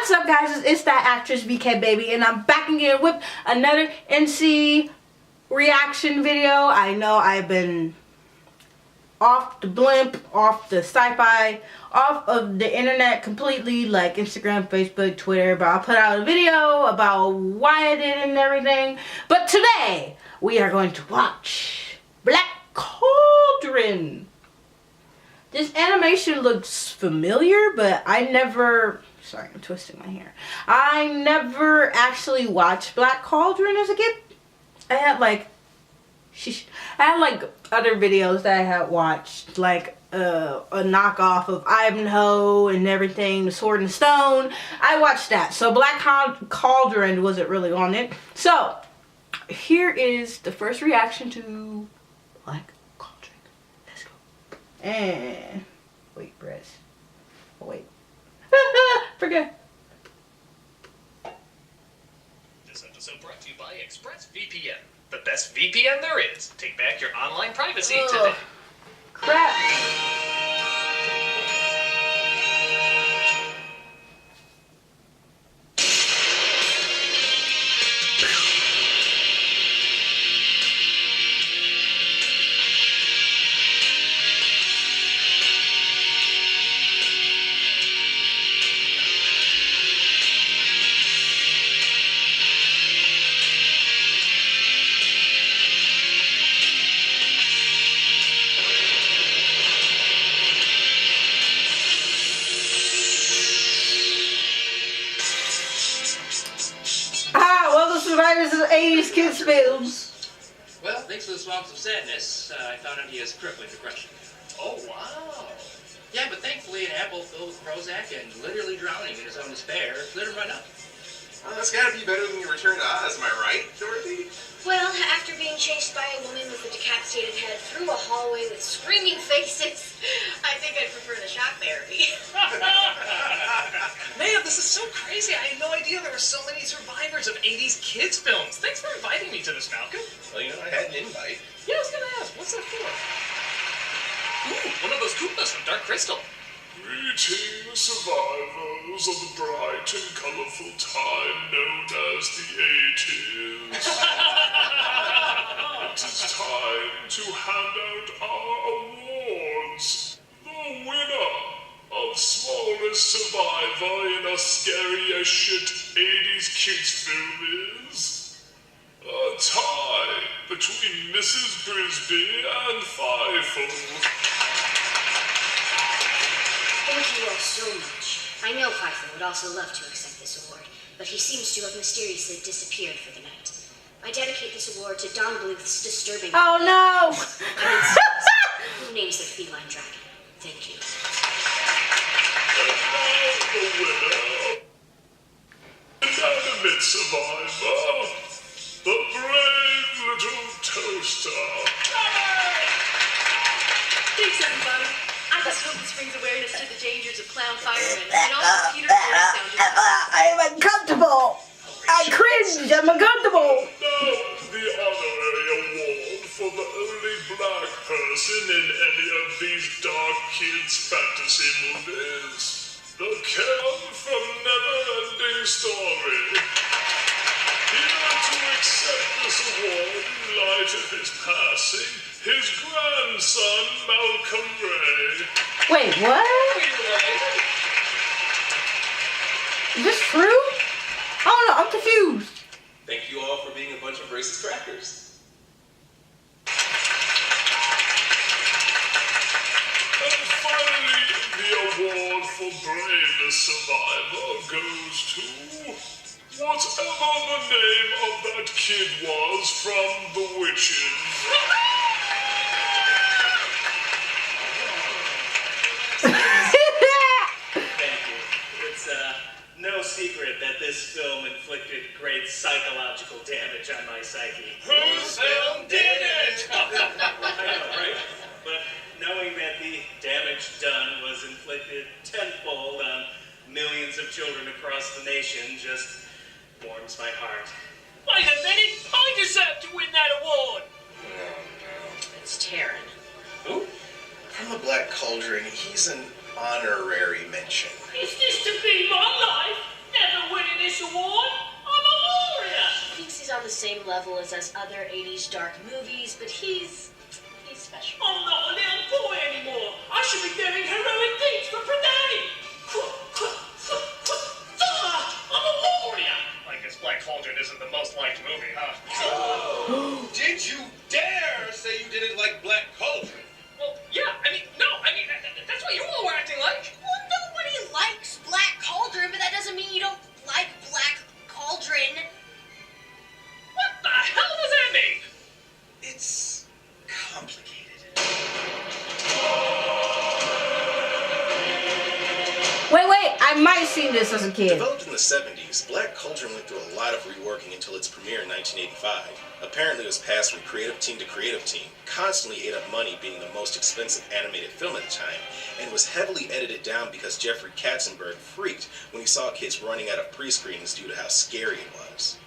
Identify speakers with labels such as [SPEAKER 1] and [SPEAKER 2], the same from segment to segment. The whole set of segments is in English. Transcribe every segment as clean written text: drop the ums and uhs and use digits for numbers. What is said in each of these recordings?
[SPEAKER 1] What's up, guys? It's that actress BK Baby, and I'm back again with another NC reaction video. I know I've been off the blimp, off the sci-fi, off of the internet completely, like Instagram, Facebook, Twitter, but I'll put out a video about why I did it and everything. But today, we are going to watch Black Cauldron. This animation looks familiar, but I never... Sorry, I'm twisting my hair. I never actually watched Black Cauldron as a kid. I had like other videos that I had watched, like a knockoff of Ivanhoe and everything, The Sword and Stone. I watched that. So Black Cauldron wasn't really on it. So here is the first reaction to Black Cauldron. Let's go. And wait, Brez. Oh, wait. Forget.
[SPEAKER 2] This episode brought to you by ExpressVPN, the best VPN there is. Take back your online privacy today.
[SPEAKER 1] Crap. Survivors of 80s kids films.
[SPEAKER 3] Well, thanks for the swamps of sadness. I found out he has crippling depression.
[SPEAKER 2] Oh, wow.
[SPEAKER 3] Yeah, but thankfully an apple filled with Prozac and literally drowning in his own despair cleared him right up.
[SPEAKER 4] Well, that's gotta be better than your return to Oz, am I right, Dorothy?
[SPEAKER 5] Well, after being chased by a woman with a decapitated head through a hallway with screaming faces, I think I'd prefer the shock therapy.
[SPEAKER 2] Man, this is so crazy. I had no idea there were so many survivors of 80s kids films. Thanks for inviting me to this, Malcolm.
[SPEAKER 4] Well, you know, I had an invite.
[SPEAKER 2] Yeah, I was gonna ask, what's that for? Ooh, one of those Koopas from Dark Crystal.
[SPEAKER 6] Greetings, survivors of the bright and colorful time known as the 80s. It is time to hand out our awards. The winner of smallest survivor in a scary as shit 80s kids film is a tie between Mrs. Brisby and Fife.
[SPEAKER 5] Thank you all so much. I know Hyperton would also love to accept this award, but he seems to have mysteriously disappeared for the night. I dedicate this award to Don Bluth's disturbing...
[SPEAKER 1] Oh no!
[SPEAKER 5] Who names their feline dragon? Thank you.
[SPEAKER 6] And now the winner, inanimate survivor, the brave little toaster.
[SPEAKER 7] Thanks, everybody. I just hope this brings awareness to the dangers of clown firemen and also Peterson sound effects.
[SPEAKER 1] I'm uncomfortable. I cringe. I'm uncomfortable.
[SPEAKER 6] Now the honorary award for the only black person in any of these dark kids' fantasy movies. The Ken from Neverending Story. Here to accept this award in light of his passing, his grandson, Malcolm Ray.
[SPEAKER 1] Wait, what? Is this true? I don't know, I'm confused.
[SPEAKER 4] Thank you all for being a bunch of racist crackers.
[SPEAKER 6] And finally, the award for bravest survivor goes to whatever the name of that kid was from The Witches.
[SPEAKER 8] Thank you. It's no secret that this film inflicted great psychological damage on my psyche.
[SPEAKER 2] Whose film did it?
[SPEAKER 8] I know, right? But knowing that the damage done was inflicted tenfold on millions of children across the nation just warms my heart.
[SPEAKER 2] Wait a minute! I deserve to win that award!
[SPEAKER 5] It's Taryn.
[SPEAKER 8] Who?
[SPEAKER 4] From the Black Cauldron, he's an honorary mention.
[SPEAKER 2] Is this to be my life?
[SPEAKER 5] same level as us other 80s dark movies, but he's special.
[SPEAKER 3] I'm not a little boy anymore. I should be doing heroic deeds for Prydain. I'm a warrior.
[SPEAKER 2] I guess Black Cauldron isn't the most liked movie, huh?
[SPEAKER 4] Did you dare say you didn't like Black Cauldron?
[SPEAKER 2] Well, yeah, that's what you all were acting like.
[SPEAKER 5] Well, nobody likes Black Cauldron, but that doesn't mean you don't like Black Cauldron.
[SPEAKER 2] What the hell does that mean?
[SPEAKER 4] It's complicated.
[SPEAKER 1] Wait, I might have seen this as a kid.
[SPEAKER 9] Developed in the 70s, Black Cauldron went through a lot of reworking until its premiere in 1985. Apparently it was passed from creative team to creative team, constantly ate up money being the most expensive animated film at the time, and was heavily edited down because Jeffrey Katzenberg freaked when he saw kids running out of pre-screenings due to how scary it was.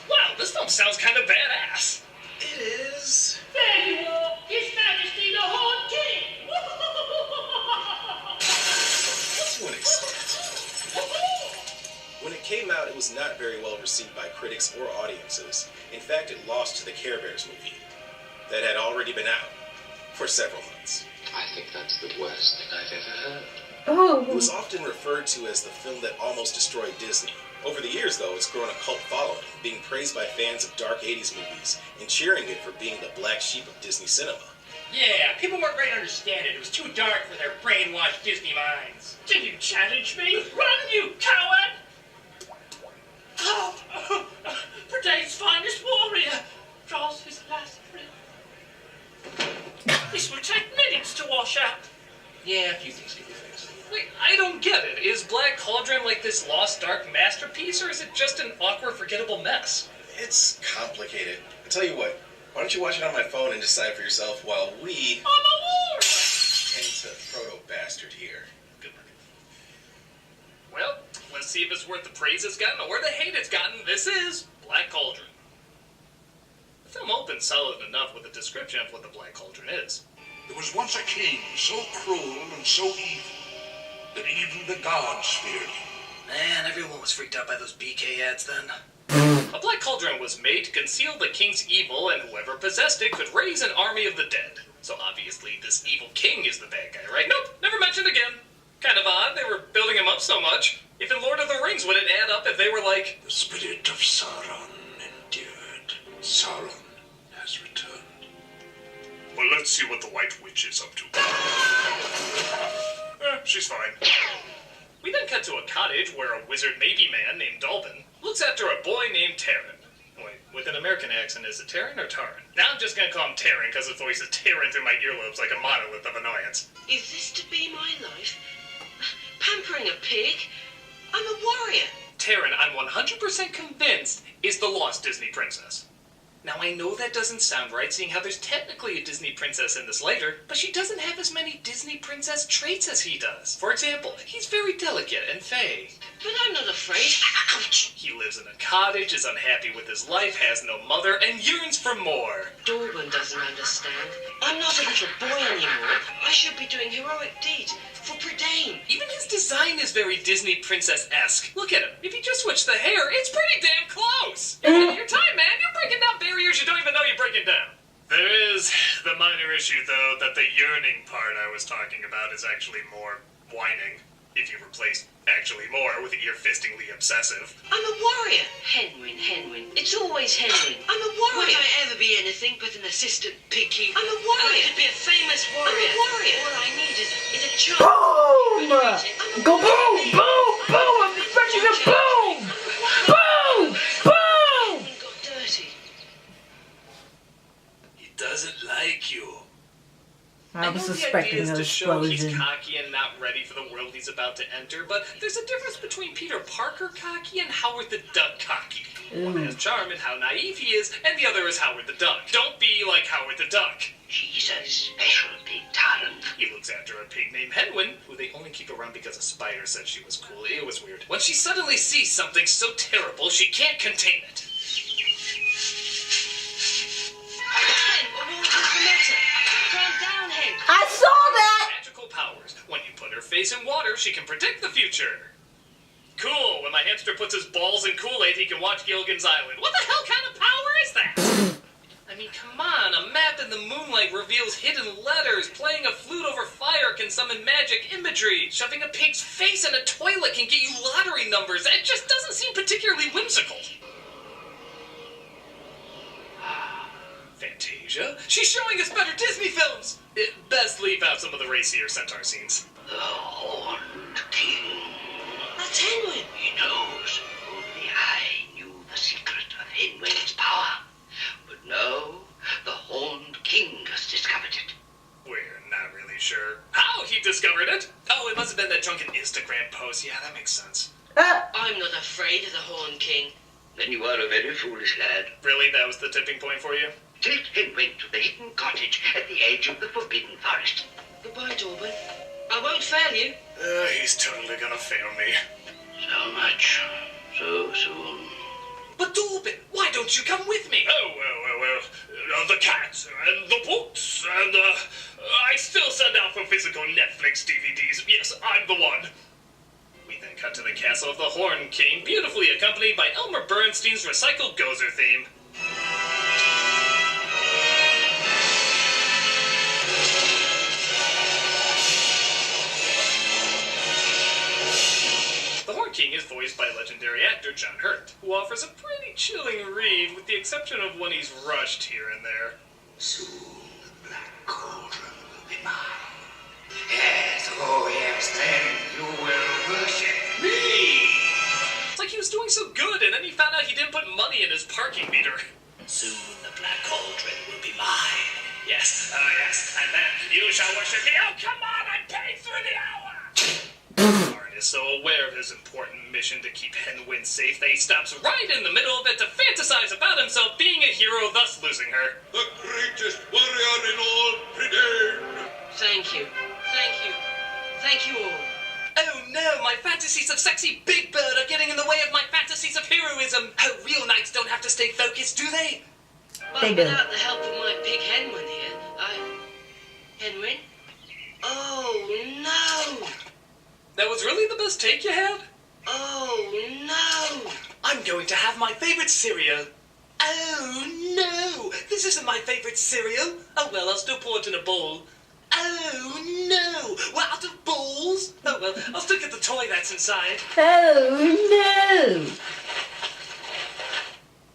[SPEAKER 2] Wow, this film sounds kind of badass.
[SPEAKER 9] It is.
[SPEAKER 3] There you are, His Majesty the Horned King.
[SPEAKER 9] To an extent. When it came out, it was not very well received by critics or audiences. In fact, it lost to the Care Bears movie that had already been out for several months.
[SPEAKER 10] I think that's the worst thing I've ever heard.
[SPEAKER 1] Oh.
[SPEAKER 9] It was often referred to as the film that almost destroyed Disney. Over the years, though, it's grown a cult following, being praised by fans of dark 80s movies and cheering it for being the black sheep of Disney cinema.
[SPEAKER 3] Yeah, people weren't ready to understand it. It was too dark for their brainwashed Disney minds. Did you challenge me? Run, you coward! Prydain's finest warrior draws his last breath. This will take minutes to wash out. Yeah, a few things can be fixed.
[SPEAKER 2] Wait, I don't get it. Is Black Cauldron like this lost dark masterpiece, or is it just an awkward, forgettable mess?
[SPEAKER 9] It's complicated. I tell you what, why don't you watch it on my phone and decide for yourself while we
[SPEAKER 3] I'm a warrior!
[SPEAKER 9] tend to proto-bastard here.
[SPEAKER 2] Good work. Well, let's see if it's worth the praise it's gotten or the hate it's gotten. This is Black Cauldron. The film opens solid enough with a description of what the Black Cauldron is.
[SPEAKER 6] There was once a king so cruel and so evil that even the gods feared him.
[SPEAKER 2] Man, everyone was freaked out by those BK ads then. A Black Cauldron was made to conceal the king's evil, and whoever possessed it could raise an army of the dead. So obviously this evil king is the bad guy, right? Nope, never mentioned again. Kind of odd, they were building him up so much. If in Lord of the Rings would it add up if they were like...
[SPEAKER 6] The spirit of Sauron endured. Sauron has returned. Well, let's see what the White Witch is up to. She's fine.
[SPEAKER 2] We then cut to a cottage where a wizard maybe man named Dolphin looks after a boy named Taran. Wait, with an American accent, is it Taran or Taran? Now I'm just gonna call him Taran because his voice is tearing through my earlobes like a monolith of annoyance.
[SPEAKER 7] Is this to be my life? Pampering a pig? I'm a warrior.
[SPEAKER 2] Taran, I'm 100% convinced, is the lost Disney princess. Now, I know that doesn't sound right, seeing how there's technically a Disney princess in this later, but she doesn't have as many Disney princess traits as he does. For example, he's very delicate and fey.
[SPEAKER 7] But I'm not afraid. Ouch!
[SPEAKER 2] He lives in a cottage, is unhappy with his life, has no mother, and yearns for more.
[SPEAKER 7] Dorban doesn't understand. I'm not a little boy anymore. I should be doing heroic deeds for Prydain.
[SPEAKER 2] Even his design is very Disney princess-esque. Look at him. If you just switch the hair, it's pretty damn close. You're ahead of your time, man. You're breaking down barriers you don't even know you're breaking down.
[SPEAKER 6] There is the minor issue, though, that the yearning part I was talking about is actually more whining. If you replace actually more with ear-fistingly obsessive.
[SPEAKER 7] I'm a warrior. Henwin. It's always Henwin. I'm a warrior. Would I ever be anything but an assistant pig keeper? I'm a warrior. I could be a famous warrior. I'm a warrior. All I need is a chance.
[SPEAKER 1] Boom! Go boom! Boom! Boom! I'm expecting a boom! Boom! Boom!
[SPEAKER 7] Got dirty.
[SPEAKER 6] He doesn't like you.
[SPEAKER 1] I was suspecting
[SPEAKER 2] the idea
[SPEAKER 1] an
[SPEAKER 2] is to show he's
[SPEAKER 1] explosion.
[SPEAKER 2] cocky and not ready for the world he's about to enter, but there's a difference between Peter Parker cocky and Howard the Duck cocky. One has charm and how naive he is, and the other is Howard the Duck. Don't be like Howard the Duck.
[SPEAKER 7] She's a special pig talent.
[SPEAKER 2] He looks after a pig named Henwin, who they only keep around because a spider said she was cool. It was weird. When she suddenly sees something so terrible, she can't contain it.
[SPEAKER 1] I saw that!
[SPEAKER 2] Magical powers. When you put her face in water, she can predict the future. Cool. When my hamster puts his balls in Kool-Aid, he can watch Gilligan's Island. What the hell kind of power is I mean, come on, a map in the moonlight reveals hidden letters. Playing a flute over fire can summon magic imagery. Shoving a pig's face in a toilet can get you lottery numbers. It just doesn't seem particularly whimsical. Fantasia? She's showing us better Disney films! Best leave out some of the racier centaur scenes.
[SPEAKER 7] The Horned King. That's Henwin. He knows. Only I knew the secret of Henwin's power. But no, the Horned King has discovered it.
[SPEAKER 2] We're not really sure how he discovered it. Oh, it must have been that drunken Instagram post. Yeah, that makes sense.
[SPEAKER 7] I'm not afraid of the Horned King. Then you are a very foolish lad.
[SPEAKER 2] Really? That was the tipping point for you?
[SPEAKER 7] Take Henwin to the hidden cottage at the edge of the Forbidden Forest. Goodbye, Dorbin. I won't fail you.
[SPEAKER 2] He's totally gonna fail me.
[SPEAKER 7] So much. So soon.
[SPEAKER 2] But Dorbin, why don't you come with me? Oh, well. The cat, and the books, and, I still send out for physical Netflix DVDs. Yes, I'm the one. We then cut to the castle of the Horned King, beautifully accompanied by Elmer Bernstein's recycled Gozer theme. The Horned King is voiced by legendary actor John Hurt, who offers a pretty chilling read, with the exception of when he's rushed here and there.
[SPEAKER 10] Soon the Black Cauldron will be mine. Yes, oh yes, then you will worship me.
[SPEAKER 2] It's like he was doing so good, and then he found out he didn't put money in his parking meter.
[SPEAKER 3] Soon the Black Cauldron will be mine. Yes, and then you shall worship me. Oh, come on, I paid through the hour!
[SPEAKER 2] Warren is so aware of his important mission to keep Henwin safe that he stops right in the middle of it to fantasize about himself being a hero, thus losing her.
[SPEAKER 6] The greatest warrior in all Britain.
[SPEAKER 7] Thank you. Thank you. Thank you all.
[SPEAKER 2] Oh no, my fantasies of sexy Big Bird are getting in the way of my fantasies of heroism. Oh, real knights don't have to stay focused, do they?
[SPEAKER 7] But
[SPEAKER 1] They do.
[SPEAKER 7] without the help of my pig Henwin here, Henwin? Oh, no!
[SPEAKER 2] That was really the best take you had?
[SPEAKER 7] Oh, no!
[SPEAKER 2] I'm going to have my favorite cereal. Oh no, this isn't my favorite cereal. Oh well, I'll still pour it in a bowl. Oh no, we're out of bowls. Oh well, I'll still get the toy that's inside.
[SPEAKER 1] Oh no!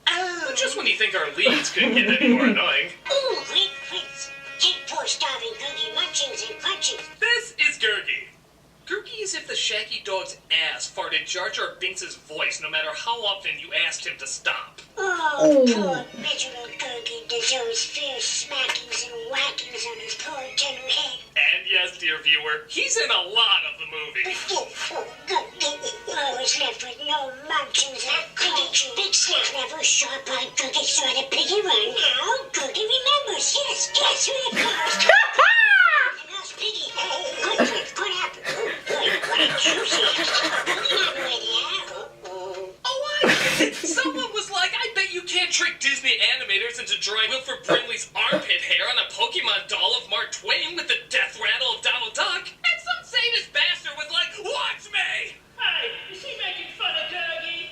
[SPEAKER 2] Oh, just when you think our leads couldn't get any more annoying.
[SPEAKER 5] Ooh, great friends. Take poor starving Googie munchings and crunchings.
[SPEAKER 2] This is Gurgi. Gurgi is if the shaggy dog's ass farted Jar Jar Binks' voice no matter how often you asked him to stop.
[SPEAKER 5] Oh, poor miserable Googie deserves fierce smackings and whackings on his poor tender head.
[SPEAKER 2] And yes, dear viewer, he's in a lot of the movie.
[SPEAKER 5] I was left with no munchings and crunchings. Big Snap never sharp-eyed Googie saw the piggy run. Now Googie remembers. Yes, guess who it was? And us piggy. Good trip, good apple. What a juicy.
[SPEAKER 2] Oh, I get it. Someone was like, I bet you can't trick Disney animators into drawing Wilford Brimley's armpit hair on a Pokemon doll of Mark Twain with the death rattle of Donald Duck. And some sadist bastard was like, watch me!
[SPEAKER 3] Hey, is he making fun of Gurgi?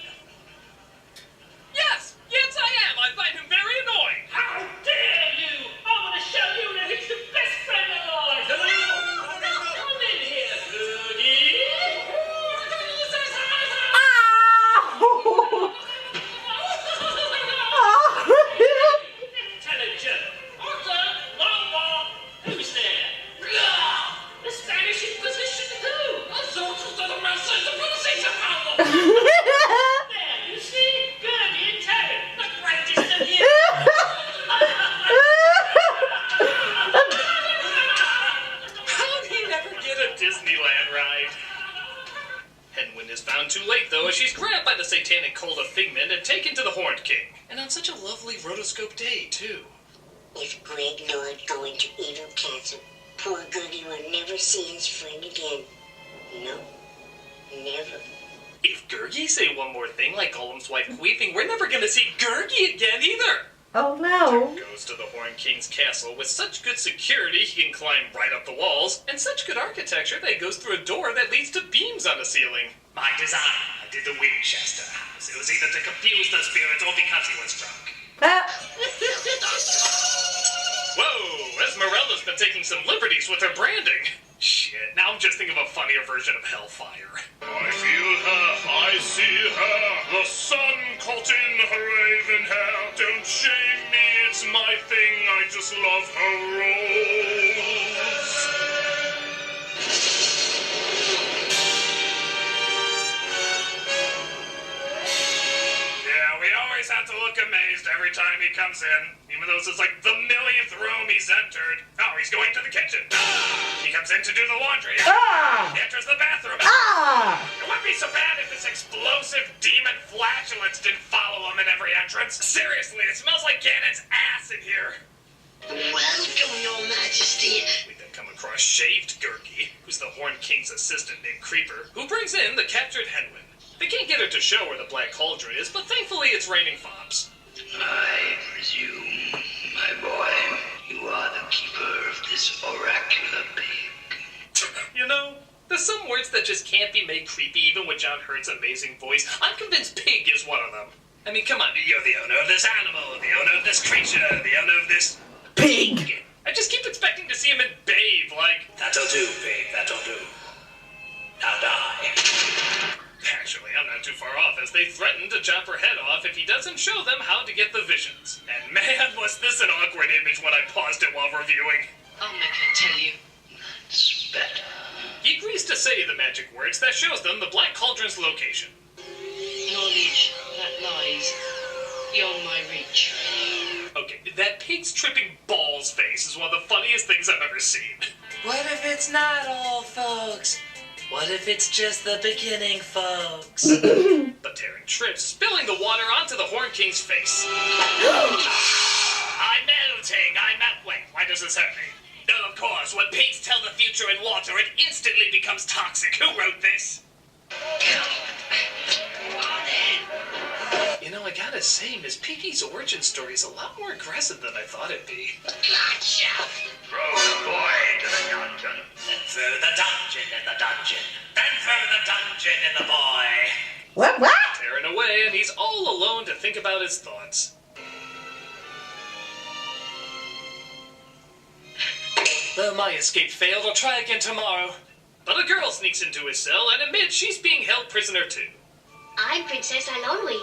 [SPEAKER 2] Yes, I am. I find him very annoying.
[SPEAKER 3] How dare you! I want to show you that he's the best friend alive! Come in here, Gurgi! Intelligent! Order! Long walk! Who's there? The Spanish Inquisition who? There, you see? Gurgi and Terry, the greatest of you!
[SPEAKER 2] How'd he never get a Disneyland ride? Henwin is found too late, though, as she's grabbed by the satanic cult of Figment and taken to the Horned King. And on such a lovely rotoscope day, too.
[SPEAKER 5] If Greg Lord go into Evil Castle, poor Googie will never see his friend again. No, never.
[SPEAKER 2] If Gurgi say one more thing like Gollum's wife queefing, we're never gonna see Gurgi again either!
[SPEAKER 1] Oh no!
[SPEAKER 2] Goes to the Horned King's castle with such good security he can climb right up the walls, and such good architecture that he goes through a door that leads to beams on the ceiling. My design did the Winchester house. It was either to confuse the spirits or because he was drunk. Whoa, Esmeralda's been taking some liberties with her branding. Shit, now I'm just thinking of a funnier version of Hellfire.
[SPEAKER 6] I feel her, I see her, the sun caught in her raven hair. Don't shame me, it's my thing, I just love her rose.
[SPEAKER 2] Yeah, we always have to look amazed every time he comes in, even though this is like the millionth room he's entered. Oh, he's going to the kitchen. He comes in to do the laundry. He enters the bathroom. It wouldn't be so bad if this explosive demon flatulence didn't follow him in every entrance. Seriously, it smells like Ganon's ass in here.
[SPEAKER 7] Welcome, Your Majesty.
[SPEAKER 2] We then come across Shaved Gurgi, who's the Horned King's assistant named Creeper, who brings in the captured Henwin. They can't get her to show where the Black Cauldron is, but thankfully it's raining fobs.
[SPEAKER 7] I presume, my boy, you are the keeper of this oracular pig.
[SPEAKER 2] You know, there's some words that just can't be made creepy even with John Hurt's amazing voice. I'm convinced pig is one of them. I mean, come on, you're the owner of this animal, the owner of this creature, the owner of this...
[SPEAKER 1] Pig!
[SPEAKER 2] I just keep expecting to see him in Babe, like...
[SPEAKER 3] That'll do, pig, that'll do. Now die.
[SPEAKER 2] Actually, I'm not too far off, as they threaten to chop her head off if he doesn't show them how to get the visions. And man, was this an awkward image when I paused it while reviewing.
[SPEAKER 7] I'll make her tell you. That's better.
[SPEAKER 2] He agrees to say the magic words that shows them the Black Cauldron's location.
[SPEAKER 7] Knowledge that lies beyond my reach.
[SPEAKER 2] Okay, that pig's tripping balls face is one of the funniest things I've ever seen.
[SPEAKER 3] What if it's not all, folks? What if it's just the beginning, folks?
[SPEAKER 2] But Terran trips, spilling the water onto the Horned King's face. I'm melting, wait, why does this hurt me? No, of course, when pigs tell the future in water, it instantly becomes toxic. Who wrote this? You know, I gotta say, Miss Piggy's origin story is a lot more aggressive than I thought it'd be.
[SPEAKER 7] Gotcha!
[SPEAKER 10] Throw the boy into the dungeon.
[SPEAKER 3] Then throw the dungeon in the dungeon. Then throw the dungeon in the boy.
[SPEAKER 1] What?
[SPEAKER 2] Tearing away, and he's all alone to think about his thoughts. Well, my escape failed. I'll try again tomorrow. But a girl sneaks into his cell and admits she's being held prisoner too.
[SPEAKER 5] I'm Princess Alonwe.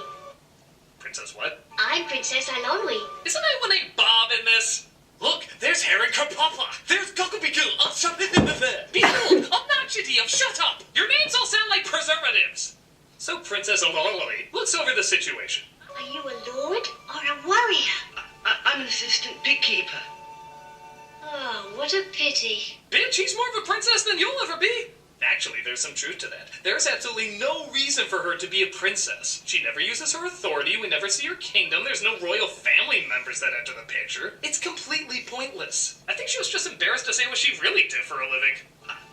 [SPEAKER 2] Princess what?
[SPEAKER 5] I'm Princess Alonwe.
[SPEAKER 2] Isn't anyone named Bob in this? Look, there's Heron Kerpapa. There's Cockapigoo. Behold, Obnoxiety of Shut Up. Your names all sound like preservatives. So Princess Alonwe looks over the situation.
[SPEAKER 5] Are you a lord or a warrior?
[SPEAKER 7] I'm an assistant pig keeper.
[SPEAKER 5] Oh, what a pity.
[SPEAKER 2] Bitch, he's more of a princess than you'll ever be. Actually, there's some truth to that. There's absolutely no reason for her to be a princess. She never uses her authority, we never see her kingdom, there's no royal family members that enter the picture. It's completely pointless. I think she was just embarrassed to say what she really did for a living.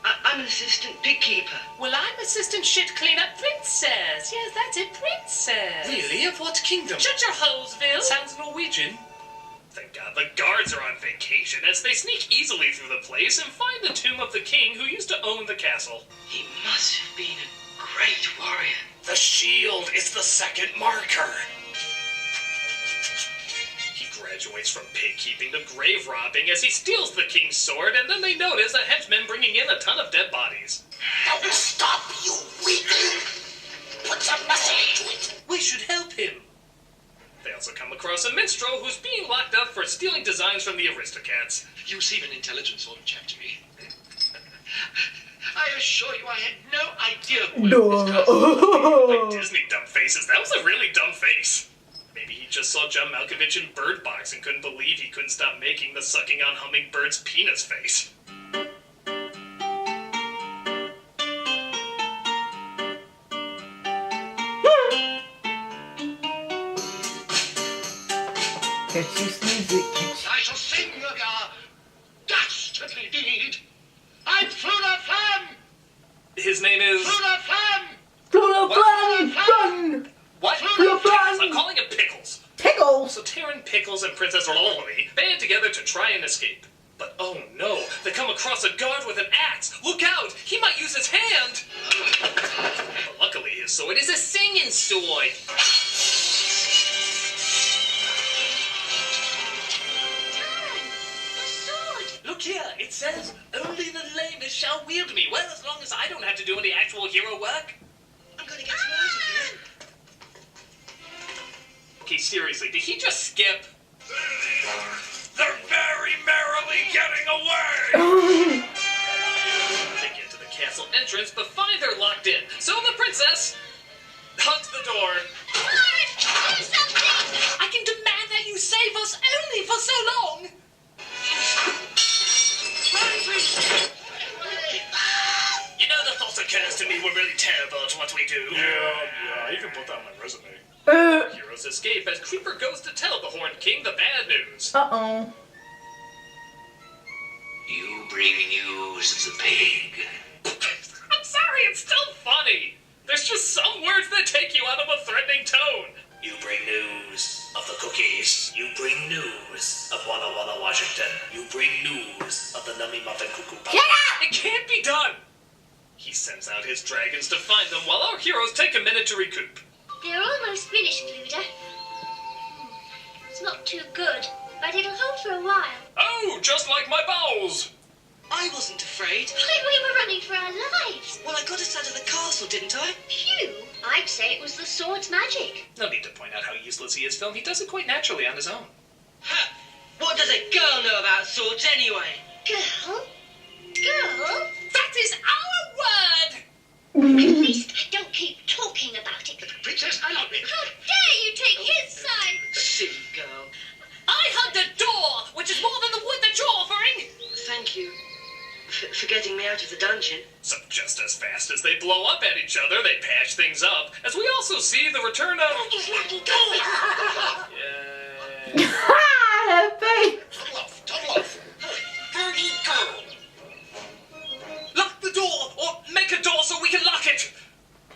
[SPEAKER 7] I'm an assistant pig keeper.
[SPEAKER 3] Well, I'm assistant shit cleanup princess. Yes, that's it, princess.
[SPEAKER 2] Really? Of what kingdom?
[SPEAKER 3] Shut your hoseville.
[SPEAKER 2] Sounds Norwegian. Thank God the guards are on vacation as they sneak easily through the place and find the tomb of the king who used to own the castle.
[SPEAKER 7] He must have been a great warrior.
[SPEAKER 2] The shield is the second marker. He graduates from pig keeping to grave robbing as he steals the king's sword, and then they notice a henchman bringing in a ton of dead bodies.
[SPEAKER 10] Don't stop, you weakling! Put some muscle into it!
[SPEAKER 2] We should help him. They also come across a minstrel who's being locked up for stealing designs from the Aristocats.
[SPEAKER 3] You seem an intelligent sort of chap to me. I assure you I had no idea
[SPEAKER 2] Like Disney dumb faces. That was a really dumb face. Maybe he just saw John Malkovich in Bird Box and couldn't believe he couldn't stop making the sucking on hummingbird's penis face.
[SPEAKER 1] Catch you sneeze it, catch
[SPEAKER 10] I shall sing of your dastardly deed. I'm Fluna Flam!
[SPEAKER 2] His name is...
[SPEAKER 10] Fluna Flam!
[SPEAKER 1] Run!
[SPEAKER 2] What?
[SPEAKER 1] Fluna Flam!
[SPEAKER 2] I'm calling him Pickles.
[SPEAKER 1] Pickles!
[SPEAKER 2] So Terran, Pickles, and Princess Rollins band together to try and escape. But oh no, they come across a guard with an axe. Look out! He might use his hand! But luckily his sword is a singing sword. here. It says, only the lamest shall wield me. Well, as long as I don't have to do any actual hero work.
[SPEAKER 7] I'm gonna get you out of here.
[SPEAKER 2] Okay, seriously, did he just skip?
[SPEAKER 6] They're very merrily getting away!
[SPEAKER 2] They get to the castle entrance, but find they're locked in. So the princess hugs the door.
[SPEAKER 5] Lord, do something!
[SPEAKER 2] I can demand that you save us only for so long. You know, the thought occurs to me we're really terrible at what we do.
[SPEAKER 6] Yeah, you can put that on my resume.
[SPEAKER 2] Heroes escape as Creeper goes to tell the Horned King the bad news.
[SPEAKER 1] Uh-oh.
[SPEAKER 10] You bring news of the pig.
[SPEAKER 2] I'm sorry, it's still funny. There's just some words that take you out of a threatening tone.
[SPEAKER 10] You bring news of the cookies. You bring news of Walla Walla, Washington. You bring news of the Nummy Muffin Cuckoo Puff.
[SPEAKER 1] Shut up!
[SPEAKER 2] It can't be done. He sends out his dragons to find them while our heroes take a minute to recoup.
[SPEAKER 5] They're almost finished, Luda. It's not too good, but it'll hold for a while.
[SPEAKER 2] Oh, just like my bowels.
[SPEAKER 7] I wasn't afraid.
[SPEAKER 5] We were running for our lives.
[SPEAKER 7] Well, I got us out of the castle, didn't I?
[SPEAKER 5] Phew! I'd say it was the sword's magic.
[SPEAKER 2] No need to point out how useless he is, Film. He does it quite naturally on his own.
[SPEAKER 7] Ha! What does a girl know about swords anyway?
[SPEAKER 5] Girl? Girl?
[SPEAKER 2] That is our word!
[SPEAKER 5] At least don't keep talking about it.
[SPEAKER 10] Princess, I love it.
[SPEAKER 5] How dare you take his side?
[SPEAKER 7] Silly girl.
[SPEAKER 2] I hugged a door, which is more than the wood that you're offering.
[SPEAKER 7] Thank you for getting me out of the dungeon.
[SPEAKER 2] So just as fast as they blow up at each other, they patch things up, as we also see the return of... Yay.
[SPEAKER 1] That face!
[SPEAKER 2] Lock the door, or make a door so we can lock it.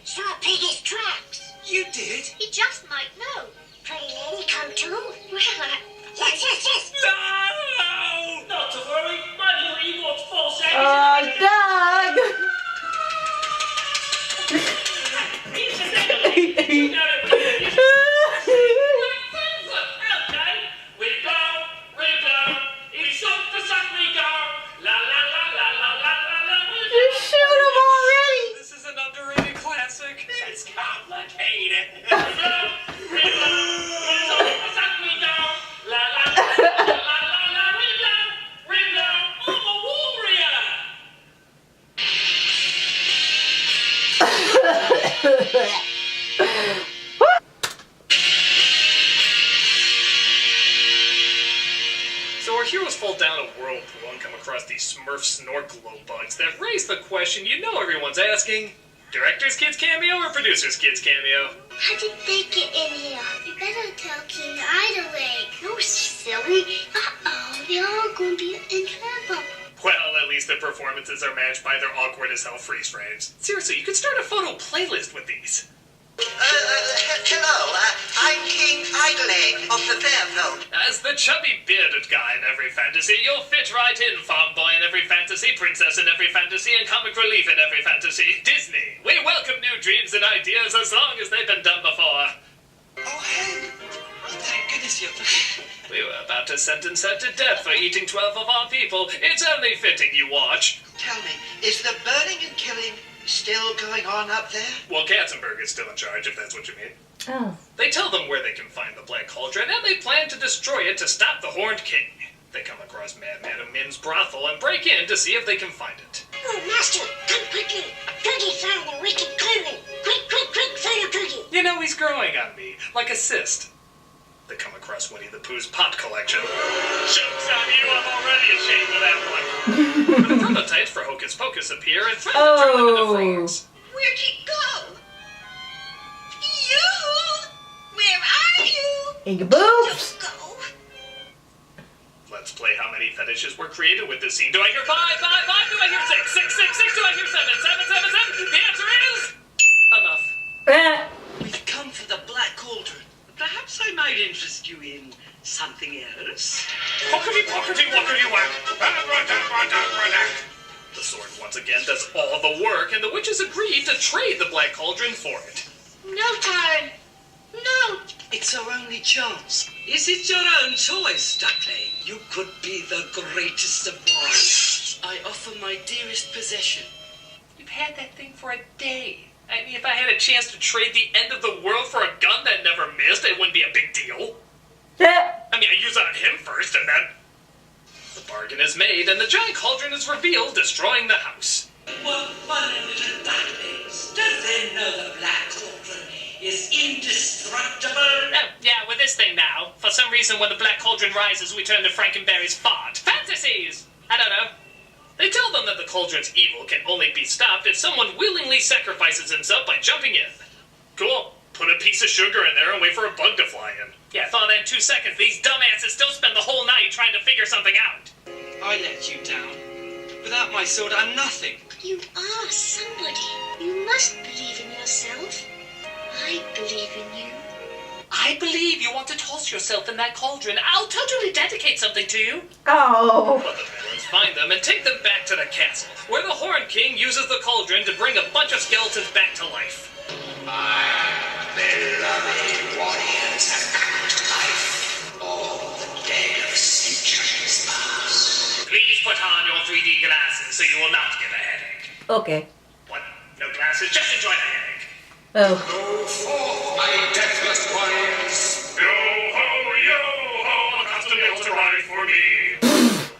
[SPEAKER 5] Saw Piggy's tracks.
[SPEAKER 2] You did?
[SPEAKER 5] He just might know. Pretty lady come too? Well, yes.
[SPEAKER 2] No!
[SPEAKER 3] Not to worry, my little Ewok's full set.
[SPEAKER 1] Doug!
[SPEAKER 3] He's just anyway. You know it when you use it. Okay. We go. We suck the suck, we go. La la la la la la la la.
[SPEAKER 1] Just shoot him already!
[SPEAKER 2] This is an underrated classic.
[SPEAKER 3] It's complicated. We suck the suck, we go. La la la la la la la. We go. I'm a warrior.
[SPEAKER 2] So our heroes fall down a whirlpool and come across these Smurf snort glow bugs that raise the question you know everyone's asking. Director's Kids cameo or Producer's Kids cameo?
[SPEAKER 5] How did they get in here? You better tell King Idlewake. No, silly. Uh-oh, they're all going to be in trouble.
[SPEAKER 2] Well, at least the performances are matched by their awkward as hell freeze frames. Seriously, you could start a photo playlist with these.
[SPEAKER 11] Hello, I'm King Idlewake of the Fair Folk.
[SPEAKER 2] As the chubby bearded guy in every fantasy, you'll fit right in, farm boy in every fantasy, princess in every fantasy, and comic relief in every fantasy. Disney, we welcome new dreams and ideas as long as they've been done before.
[SPEAKER 11] Oh, hey. Oh, thank goodness you're
[SPEAKER 2] We were about to sentence her to death for eating 12 of our people. It's only fitting you watch.
[SPEAKER 11] Tell me, is the burning and killing still going on up there?
[SPEAKER 2] Well, Katzenberg is still in charge, if that's what you mean.
[SPEAKER 1] Oh.
[SPEAKER 2] They tell them where they can find the Black Cauldron, and they plan to destroy it to stop the Horned King. They come across Mad Madam Mim's brothel and break in to see if they can find it.
[SPEAKER 5] Oh, Master, come quickly. Cookie found the wicked Cauldron. Quick, follow Cookie.
[SPEAKER 2] You know, he's growing on me, like a cyst. They come across Winnie the Pooh's pot collection. Joke's on you, I'm already ashamed of that one. But the prototypes for Hocus Pocus appear and threaten to turn them into frogs.
[SPEAKER 5] Where'd he go? You? Where are you?
[SPEAKER 1] In your boobs!
[SPEAKER 5] Go.
[SPEAKER 2] Let's play how many fetishes were created with this scene. Do I hear 5, 5, 5? Do I hear 6, 6, 6, 6? Do I hear 7, 7, 7, 7? The answer is... enough.
[SPEAKER 7] We've come for the Black Cauldron. Perhaps I might interest you in something else.
[SPEAKER 2] Pockety-pockety-wockety-whack. The sword once again does all the work, and the witches agree to trade the Black Cauldron for it.
[SPEAKER 5] No, Karen. No.
[SPEAKER 3] It's our only chance. Is it your own choice, Duckling? You could be the greatest of warriors. I offer my dearest possession.
[SPEAKER 2] You've had that thing for a day. I mean, if I had a chance to trade the end of the world for a gun that never missed, it wouldn't be a big deal. I mean, I use it on him first, and then... The bargain is made, and the giant cauldron is revealed, destroying the house.
[SPEAKER 3] What funny little ducklings. Don't they know the Black Cauldron is indestructible?
[SPEAKER 2] Oh, yeah, with this thing now. For some reason, when the Black Cauldron rises, we turn to Frankenberry's font. Fantasies! I don't know. They tell them that the cauldron's evil can only be stopped if someone willingly sacrifices himself by jumping in. Cool. Put a piece of sugar in there and wait for a bug to fly in. Yeah, thaw that in 2 seconds. These dumbasses still spend the whole night trying to figure something out.
[SPEAKER 3] I let you down. Without my sword, I'm nothing.
[SPEAKER 5] You are somebody. You must believe in yourself. I believe in you.
[SPEAKER 2] I believe you want to toss yourself in that cauldron. I'll totally dedicate something to you.
[SPEAKER 1] Oh.
[SPEAKER 2] But the villains find them and take them back to the castle, where the Horned King uses the cauldron to bring a bunch of skeletons back to life.
[SPEAKER 10] Beloved warriors have come to life. All the dead of centuries past.
[SPEAKER 2] Please put on your 3D glasses so you will not get a headache.
[SPEAKER 1] Okay.
[SPEAKER 2] What? No glasses? Just enjoy the headache.
[SPEAKER 1] Oh.
[SPEAKER 10] Go forth, my deathless warriors.
[SPEAKER 6] Yo ho, yo ho, a custom built to ride for me.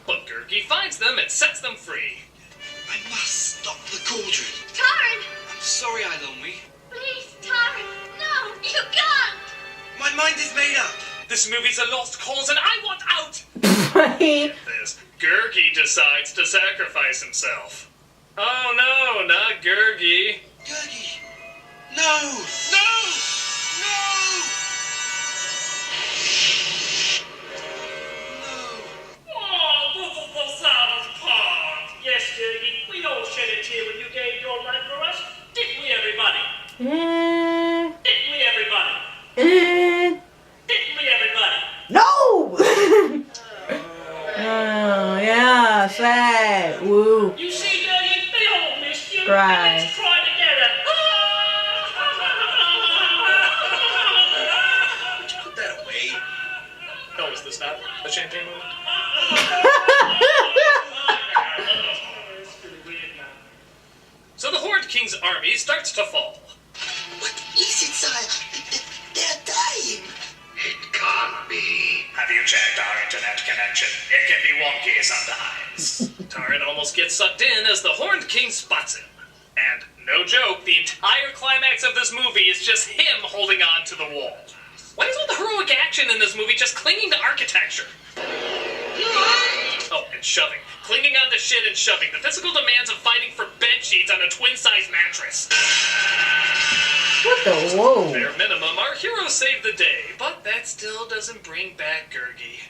[SPEAKER 2] But Gurgi finds them and sets them free.
[SPEAKER 3] I must stop the cauldron.
[SPEAKER 5] Taran!
[SPEAKER 3] I'm sorry, Ilomi.
[SPEAKER 5] Please, Taran! No, you can't!
[SPEAKER 3] My mind is made up.
[SPEAKER 2] This movie's a lost cause and I want out!
[SPEAKER 1] Right.
[SPEAKER 2] Get this. Gurgi decides to sacrifice himself. Oh no, not Gurgi.
[SPEAKER 3] Gurgi. No! No! No!
[SPEAKER 8] Oh, this is the saddest part. Yes, Gurgi, we all shed a tear when you gave your life for us. Didn't we, everybody? Didn't we, everybody? Didn't we, everybody?
[SPEAKER 1] No! Oh, yeah, sad. Woo.
[SPEAKER 8] You see, Gurgi, they all missed you.
[SPEAKER 1] Cry.
[SPEAKER 8] And let's cry together.
[SPEAKER 3] Would you put that away?
[SPEAKER 2] Oh, is this not a champagne moment? So the Horned King's army starts to fall.
[SPEAKER 10] What is it, sire? They're dying.
[SPEAKER 7] It can't be.
[SPEAKER 2] Have you checked our internet connection? It can be wonky sometimes. Taran almost gets sucked in as the Horned King spots him. And, no joke, the entire climax of this movie is just him holding on to the wall. Why is all the heroic action in this movie just clinging to architecture? Oh, and shoving. Clinging onto shit and shoving. The physical demands of fighting for bed sheets on a twin-size mattress.
[SPEAKER 1] What the whoa?
[SPEAKER 2] Bare minimum, our heroes save the day, but that still doesn't bring back Gurgi.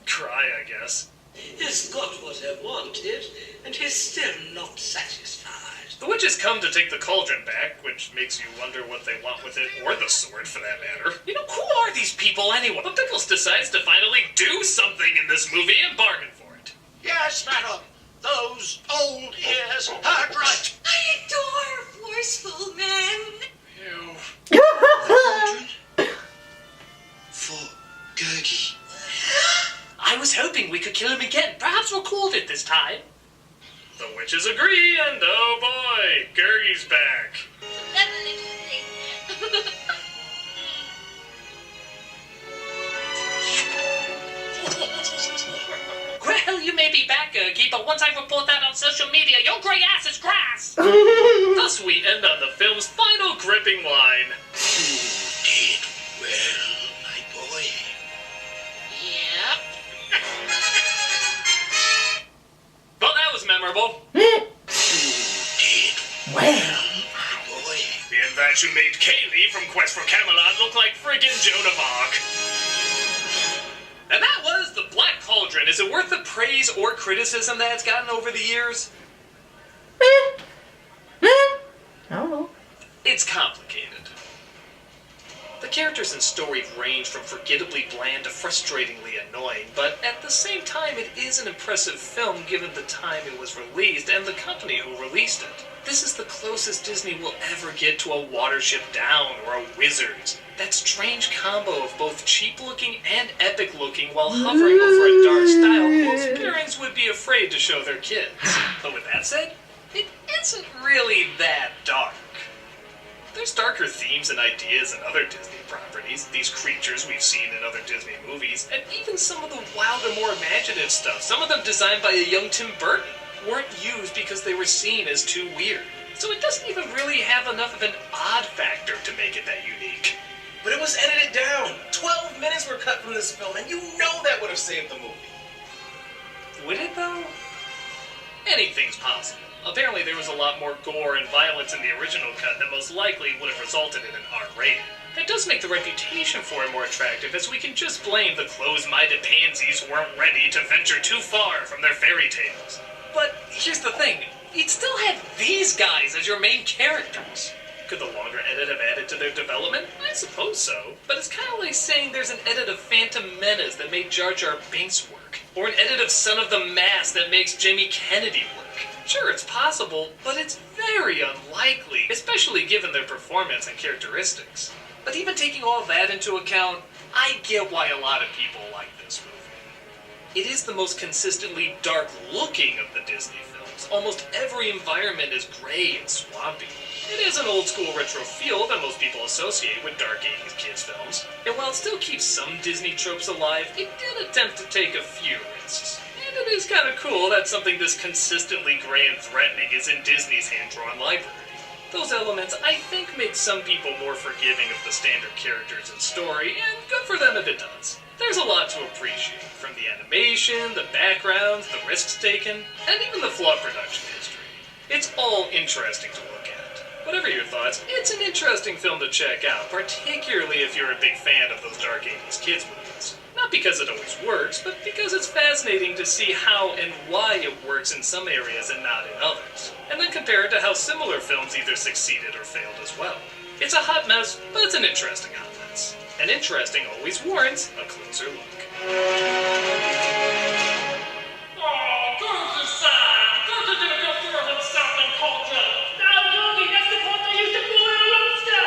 [SPEAKER 2] Cry, I guess.
[SPEAKER 3] He's got what he wanted, and he's still not satisfied.
[SPEAKER 2] The witches come to take the cauldron back, which makes you wonder what they want with it, or the sword for that matter. You know, who are these people anyway? But Pickles decides to finally do something in this movie and bargain for it.
[SPEAKER 10] Yes, madam. Those old ears heard right.
[SPEAKER 5] I adore forceful men.
[SPEAKER 2] Ew.
[SPEAKER 3] For Gurgi.
[SPEAKER 2] I was hoping we could kill him again. Perhaps record it this time. The witches agree, and oh boy, Gurgi's back.
[SPEAKER 5] Lovely thing.
[SPEAKER 2] Well, you may be back, Gurgi, but once I report that on social media, your grey ass is grass! Thus we end on the film's final gripping line.
[SPEAKER 10] You did well, my boy.
[SPEAKER 2] Yep. Well, that was memorable.
[SPEAKER 10] You did
[SPEAKER 1] Well.
[SPEAKER 10] my boy.
[SPEAKER 2] The infatuated Kaylee from Quest for Camelot looked like friggin' Joan of Arc. And that was The Black Cauldron. Is it worth the praise or criticism that it's gotten over the years?
[SPEAKER 1] I don't know.
[SPEAKER 2] It's complicated. The characters and story range from forgettably bland to frustratingly annoying, but at the same time it is an impressive film given the time it was released and the company who released it. This is the closest Disney will ever get to a Watership Down or a Wizards. That strange combo of both cheap-looking and epic-looking while hovering over a dark style most parents would be afraid to show their kids. But with that said, it isn't really that dark. There's darker themes and ideas in other Disney properties, these creatures we've seen in other Disney movies, and even some of the wilder, more imaginative stuff, some of them designed by a young Tim Burton, weren't used because they were seen as too weird. So it doesn't even really have enough of an odd factor to make it that unique.
[SPEAKER 9] But it was edited down. 12 minutes were cut from this film, and you know that would have saved the movie.
[SPEAKER 2] Would it, though? Anything's possible. Apparently there was a lot more gore and violence in the original cut that most likely would have resulted in an R rating. That does make the reputation for it more attractive, as we can just blame the closed-minded pansies who weren't ready to venture too far from their fairy tales. But here's the thing, you'd still have these guys as your main characters. Could the longer edit have added to their development? I suppose so. But it's kind of like saying there's an edit of Phantom Menace that made Jar Jar Binks work. Or an edit of Son of the Mask that makes Jamie Kennedy work. Sure, it's possible, but it's very unlikely, especially given their performance and characteristics. But even taking all that into account, I get why a lot of people like this movie. It is the most consistently dark-looking of the Disney films. Almost every environment is gray and swampy. It is an old-school retro feel that most people associate with dark 80s kids films. And while it still keeps some Disney tropes alive, it did attempt to take a few risks. And it is kind of cool that something this consistently gray and threatening is in Disney's hand-drawn library. Those elements, I think, make some people more forgiving of the standard characters and story, and good for them if it does. There's a lot to appreciate, from the animation, the backgrounds, the risks taken, and even the flawed production history. It's all interesting to look at. Whatever your thoughts, it's an interesting film to check out, particularly if you're a big fan of those dark 80s kids movies. Not because it always works, but because it's fascinating to see how and why it works in some areas and not in others. And then compare it to how similar films either succeeded or failed as well. It's a hot mess, but it's an interesting hot mess. And interesting always warrants a closer look.
[SPEAKER 3] Oh, go to side. Go to the before himself in Cauldron. Now, Doggy, that's the part they used to boil a lobster.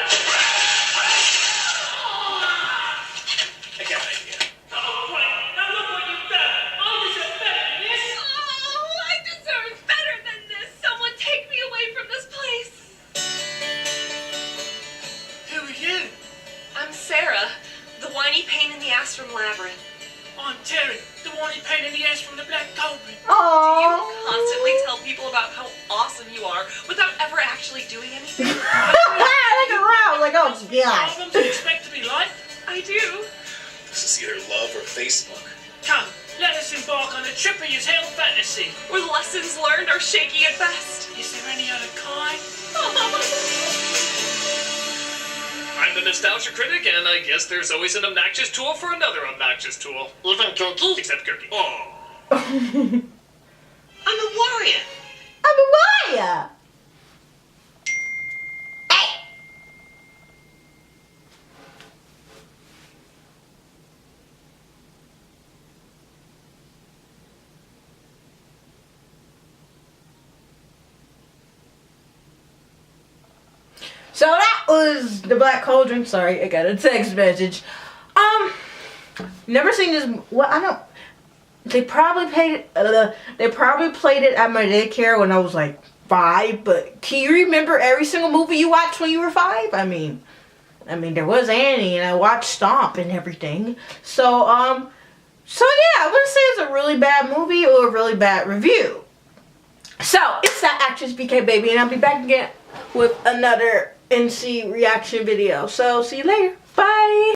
[SPEAKER 9] I got an idea.
[SPEAKER 3] Oh, right. Now look what you've done. I deserve better than this.
[SPEAKER 12] Oh, I deserve better than this. Someone take me away from this place.
[SPEAKER 3] Who are you?
[SPEAKER 12] I'm Sarah, the whiny pain in the ass from Labyrinth.
[SPEAKER 3] I'm Terry, the whiny pain in the ass from the Black Cauldron.
[SPEAKER 12] Do you constantly tell people about how awesome you are without ever actually doing anything?
[SPEAKER 1] Look around, like, oh god.
[SPEAKER 3] Problems you expect to be like?
[SPEAKER 12] I do.
[SPEAKER 9] This is either love or Facebook.
[SPEAKER 3] Come, let us embark on a trippy as hell fantasy.
[SPEAKER 12] Where the lessons learned are shaky at best.
[SPEAKER 3] Is there any other kind?
[SPEAKER 2] I'm the Nostalgia Critic, and I guess there's always an obnoxious tool for another obnoxious tool. Even Cookie? Except Cookie. Oh.
[SPEAKER 7] I'm a warrior.
[SPEAKER 1] I'm a warrior. Hey. So that was the Black Cauldron. Sorry, I got a text message. Never seen this. Well, I don't. They probably played it. They probably played it at my daycare when I was like 5. But can you remember every single movie you watched when you were 5? I mean, there was Annie, and I watched Stomp and everything. So yeah, I wouldn't say it's a really bad movie or a really bad review. So it's that actress BK Baby, and I'll be back again with another NC reaction video. So see you later. Bye.